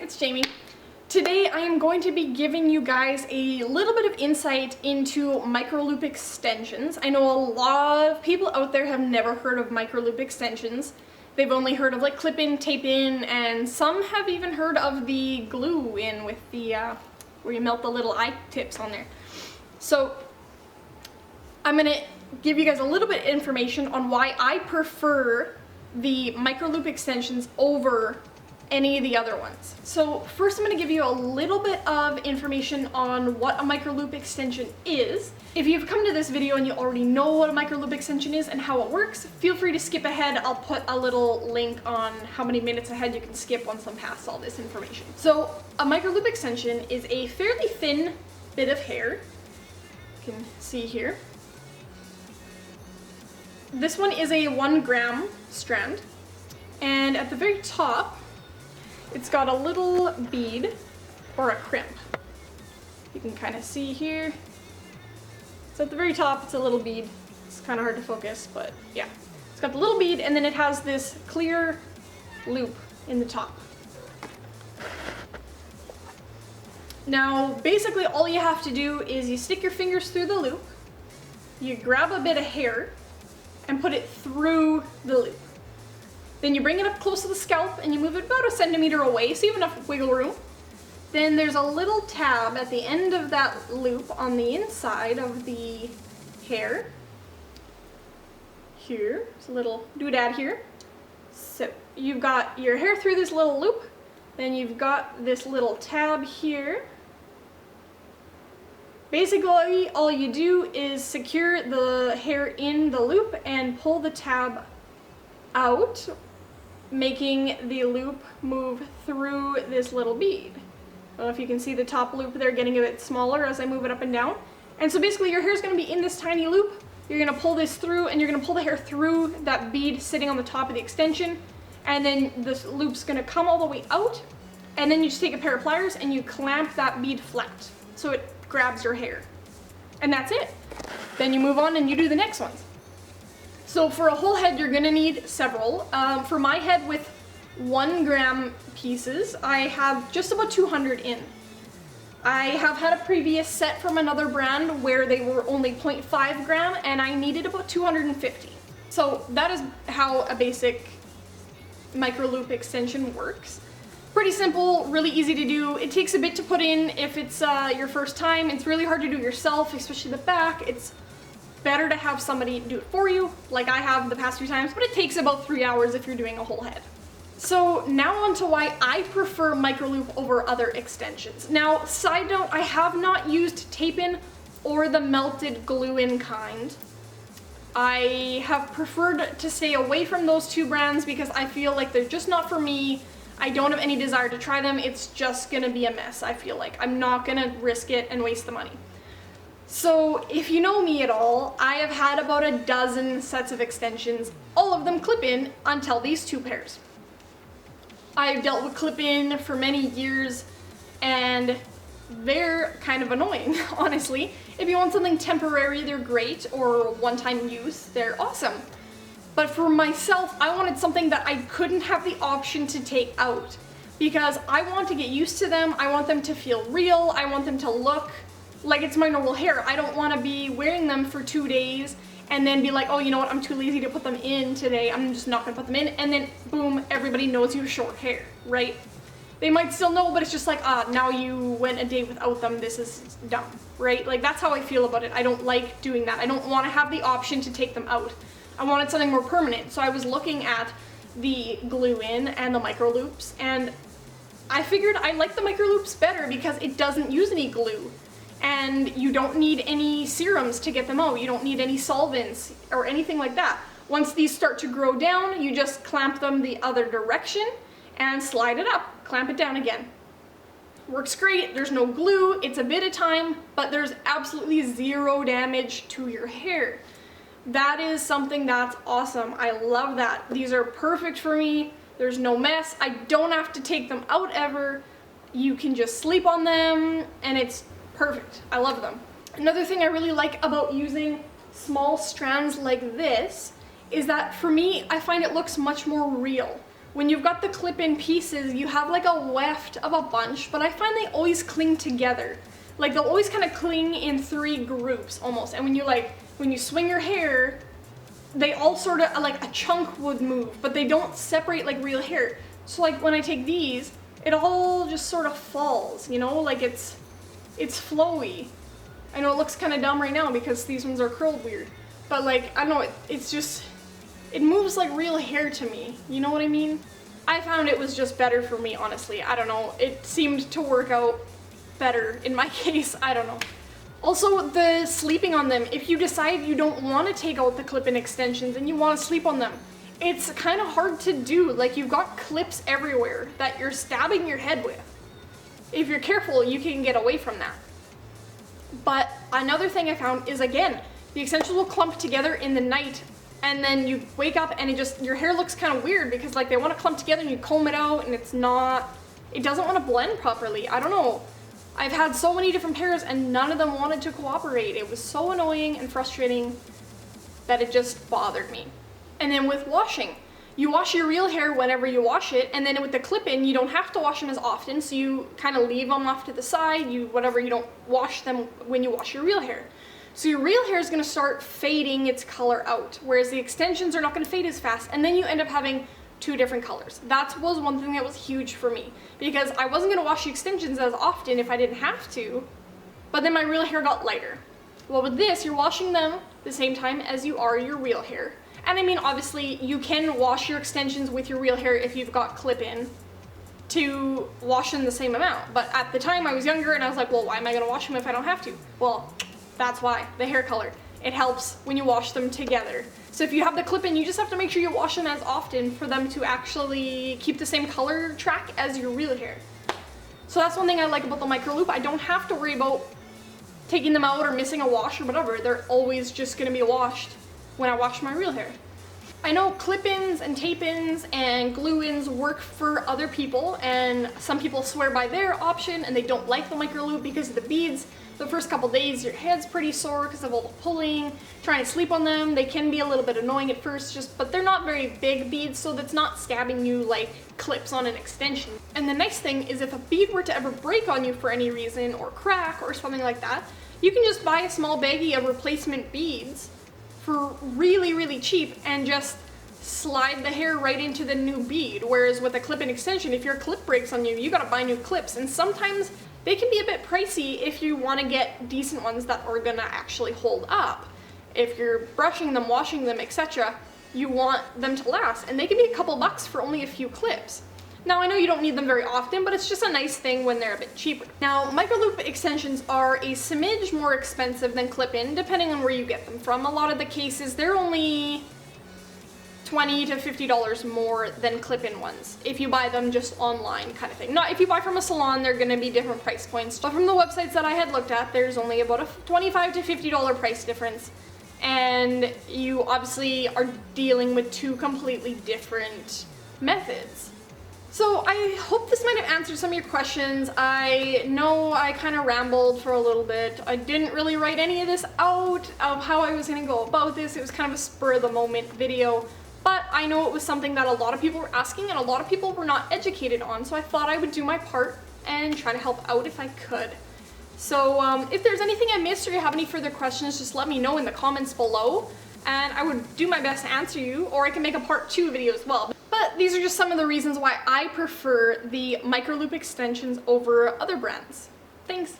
it's Jamie. Today I am going to be giving you guys a little bit of insight into micro-loop extensions. I know a lot of people out there have never heard of micro-loop extensions. They've only heard of like clip-in, tape-in, and some have even heard of the glue-in with the, where you melt the little eye tips on there. So I'm gonna give you guys a little bit of information on why I prefer the micro-loop extensions over any of the other ones. So first I'm going to give you a little bit of information on what a micro-loop extension is. If you've come to this video and you already know what a micro-loop extension is and how it works, feel free to skip ahead. I'll put a little link on how many minutes ahead you can skip once I'm past all this information. So a micro-loop extension is a fairly thin bit of hair. You can see here. This one is a 1 gram strand, and at the very top it's got a little bead or a crimp. You can kind of see here. So at the very top it's a little bead. It's kind of hard to focus, but yeah. It's got the little bead and then it has this clear loop in the top. Now basically all you have to do is you stick your fingers through the loop, you grab a bit of hair and put it through the loop. Then you bring it up close to the scalp and you move it about 1 centimeter away, so you have enough wiggle room. Then there's a little tab at the end of that loop on the inside of the hair. Here, there's a little doodad here. So you've got your hair through this little loop, then you've got this little tab here. Basically, all you do is secure the hair in the loop and pull the tab out, making the loop move through this little bead. I don't know if you can see the top loop there getting a bit smaller as I move it up and down. And so basically your hair is going to be in this tiny loop. You're going to pull this through and you're going to pull the hair through that bead sitting on the top of the extension. And then this loop's going to come all the way out. And then you just take a pair of pliers and you clamp that bead flat so it grabs your hair. And that's it. Then you move on and you do the next ones. So for a whole head, you're gonna need several. For my head with 1 gram pieces, I have just about 200 in. I have had a previous set from another brand where they were only 0.5 gram and I needed about 250. So that is how a basic micro loop extension works. Pretty simple, really easy to do. It takes a bit to put in if it's your first time. It's really hard to do yourself, especially the back. It's better to have somebody do it for you, like I have the past few times, but it takes about 3 hours if you're doing a whole head. So now on to why I prefer micro-loop over other extensions. Now, side note, I have not used tape-in or the melted glue-in kind. I have preferred to stay away from those two brands because I feel like they're just not for me. I don't have any desire to try them. It's just gonna be a mess, I feel like. I'm not gonna risk it and waste the money. So if you know me at all, I have had about a dozen sets of extensions, all of them clip-in until these two pairs. I've dealt with clip-in for many years and they're kind of annoying, honestly. If you want something temporary, they're great, or one-time use, they're awesome. But for myself, I wanted something that I couldn't have the option to take out because I want to get used to them. I want them to feel real. I want them to look like it's my normal hair. I don't want to be wearing them for 2 days and then be like, oh, you know what, I'm too lazy to put them in today. I'm just not gonna put them in. And then boom, everybody knows you have short hair, right? They might still know, but it's just like, now you went a day without them. This is dumb, right? Like that's how I feel about it. I don't like doing that. I don't want to have the option to take them out. I wanted something more permanent. So I was looking at the glue-in and the micro loops and I figured I like the micro loops better because it doesn't use any glue and you don't need any serums to get them out. You don't need any solvents or anything like that. Once these start to grow down, you just clamp them the other direction and slide it up, clamp it down again. Works great, there's no glue, it's a bit of time, but there's absolutely zero damage to your hair. That is something that's awesome. I love that. These are perfect for me. There's no mess. I don't have to take them out ever. You can just sleep on them and it's perfect. I love them. Another thing I really like about using small strands like this is that for me, I find it looks much more real. when you've got the clip-in pieces, you have like a weft of a bunch, but I find they always cling together. Like they'll always kind of cling in 3 groups almost. And when you swing your hair, they all sort of, like a chunk would move, but they don't separate like real hair. So like when I take these, it all just sort of falls, you know, like it's flowy. I know it looks kind of dumb right now because these ones are curled weird, but like, I don't know, it moves like real hair to me, you know what I mean? I found it was just better for me, honestly. I don't know, it seemed to work out better in my case, I don't know. Also, the sleeping on them, if you decide you don't want to take out the clip-in extensions and you want to sleep on them, it's kind of hard to do. Like, you've got clips everywhere that you're stabbing your head with. If you're careful, you can get away from that. But another thing I found is, again, the extensions will clump together in the night, and then you wake up and your hair looks kind of weird because like they want to clump together and you comb it out and it doesn't want to blend properly. I don't know. I've had so many different pairs and none of them wanted to cooperate. It was so annoying and frustrating that it just bothered me. And then with washing, you wash your real hair whenever you wash it, and then with the clip-in, you don't have to wash them as often, so you kind of leave them off to the side, you don't wash them when you wash your real hair. So your real hair is going to start fading its color out, whereas the extensions are not going to fade as fast, and then you end up having 2 different colors. That was one thing that was huge for me, because I wasn't going to wash the extensions as often if I didn't have to, but then my real hair got lighter. Well, with this, you're washing them the same time as you are your real hair. And I mean, obviously, you can wash your extensions with your real hair if you've got clip-in to wash them the same amount. But at the time, I was younger and I was like, well, why am I going to wash them if I don't have to? Well, that's why. The hair color. It helps when you wash them together. So if you have the clip-in, you just have to make sure you wash them as often for them to actually keep the same color track as your real hair. So that's one thing I like about the micro loop. I don't have to worry about taking them out or missing a wash or whatever. They're always just going to be washed when I wash my real hair. I know clip-ins and tape-ins and glue-ins work for other people, and some people swear by their option and they don't like the micro loop because of the beads. The first couple days your head's pretty sore because of all the pulling, trying to sleep on them. They can be a little bit annoying at first, but they're not very big beads, so that's not stabbing you like clips on an extension. And the nice thing is, if a bead were to ever break on you for any reason or crack or something like that, you can just buy a small baggie of replacement beads for really, really cheap and just slide the hair right into the new bead. Whereas with a clip-in extension, if your clip breaks on you, you gotta buy new clips, and sometimes they can be a bit pricey if you want to get decent ones that are gonna actually hold up. If you're brushing them, washing them, etc., you want them to last, and they can be a couple bucks for only a few clips. Now, I know you don't need them very often, but it's just a nice thing when they're a bit cheaper. Now, micro loop extensions are a smidge more expensive than clip-in, depending on where you get them from. A lot of the cases, they're only $20 to $50 more than clip-in ones if you buy them just online, kind of thing. Not if you buy from a salon, they're going to be different price points. But from the websites that I had looked at, there's only about a $25 to $50 price difference, and you obviously are dealing with 2 completely different methods. So I hope this might have answered some of your questions. I know I kind of rambled for a little bit. I didn't really write any of this out of how I was going to go about this. It was kind of a spur of the moment video, but I know it was something that a lot of people were asking and a lot of people were not educated on, so I thought I would do my part and try to help out if I could. So if there's anything I missed or you have any further questions, just let me know in the comments below, and I would do my best to answer you, or I can make a part 2 video as well. But these are just some of the reasons why I prefer the micro loop extensions over other brands. Thanks.